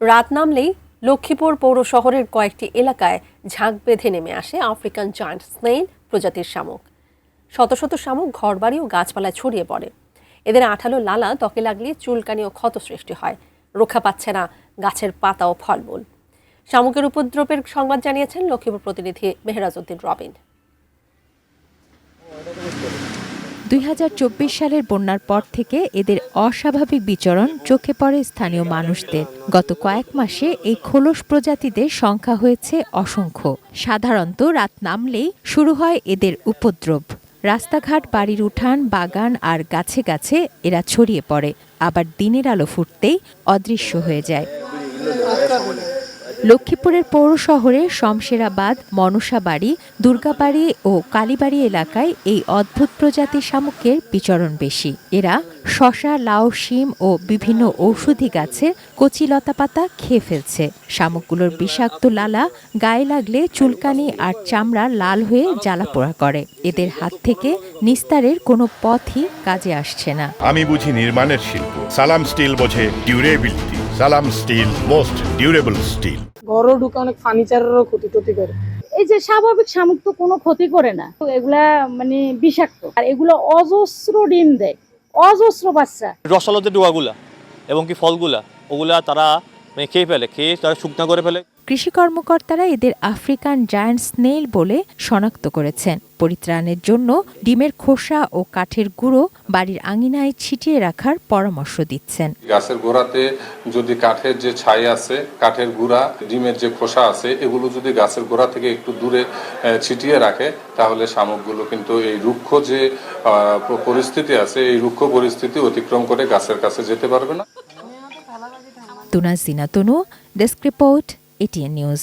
রাত নামলেই লক্ষ্মীপুর পৌর শহরের কয়েকটি এলাকায় ঝাঁক বেঁধে নেমে আসে আফ্রিকান জায়ান্ট স্নেইল প্রজাতির শামুক। শত শত শামুক ঘরবাড়ি ও গাছপালায় ছড়িয়ে পড়ে। এদের আঠালো লালা ত্বকে লাগলে চুলকানি ও ক্ষত সৃষ্টি হয়। রক্ষা পাচ্ছে না গাছের পাতা ও ফলমূল। শামুকের উপদ্রবের সংবাদ জানিয়েছেন লক্ষ্মীপুর প্রতিনিধি মেহরাজ উদ্দিন রবিন। ২০২৪ সালের বন্যার পর থেকে এদের অস্বাভাবিক বিচরণ চোখে পড়ে স্থানীয় মানুষদের। গত কয়েক মাসে এই খোলস প্রজাতিদের সংখ্যা হয়েছে অসংখ্য। সাধারণত রাত নামলেই শুরু হয় এদের উপদ্রব। রাস্তাঘাট, বাড়ির উঠান, বাগান আর গাছে গাছে এরা ছড়িয়ে পড়ে, আবার দিনের আলো ফুটতেই অদৃশ্য হয়ে যায়। লক্ষ্মীপুরের পৌর শহরের শমশেরাবাদ, মনসাবাড়ি, দুর্গাবাড়ি ও কালীবাড়ি এলাকায় এই অদ্ভুত প্রজাতির শামুকের বিচরণ বেশি। এরা শসা, লাউ, শিম ও বিভিন্ন ঔষধি গাছের কচি লতাপাতা খেয়ে ফেলছে। শামুকগুলোর বিষাক্ত লালা গায়ে লাগলে চুলকানি আর চামড়া লাল হয়ে জ্বালাপোড়া করে। এদের হাত থেকে নিস্তারের কোনো পথই কাজে আসছে না। আমি বুঝি নির্মাণের শিল্প, সালাম স্টিল বোঝে ডিউরেবিলিটি। সালাম স্টিল, মোস্ট ডিউরেবল স্টিল। ঘরও ঢুকে অনেক ফার্নিচারেরও ক্ষতি করে। এই যে স্বাভাবিক শামুক তো কোনো ক্ষতি করে না, এগুলা মানে বিষাক্ত, আর এগুলো অজস্র ডিম দেয়, অজস্র বাচ্চা। রসালো যে ডোয়াগুলা এবং কি ফলগুলা ওগুলা তারা খেয়ে ফেলে, খেয়ে তারা শুকনা করে ফেলে। কৃষি কর্মকর্তারা এদের আফ্রিকান জায়ান্ট স্নেইল বলে শনাক্ত করেছেন। পরিত্রাণের জন্য ডিমের খোসা ও কাঠের গুঁড়ো বাড়ির আঙিনায় ছিটিয়ে রাখার পরামর্শ দিচ্ছেন। গাছের গোড়াতে যদি কাঠের যে ছাই আছে, কাঠের গুঁড়া, ডিমের যে খোসা আছে, এগুলো যদি গাছের গোড়া থেকে একটু দূরে ছিটিয়ে রাখে, তাহলে শামুকগুলো কিন্তু এই রুক্ষ যে পরিস্থিতি আছে, এই রুক্ষ পরিস্থিতি অতিক্রম করে গাছের কাছে যেতে পারবে না। তুনা জিনা তনু, ডেস্ক রিপোর্ট, এটিএন নিউজ।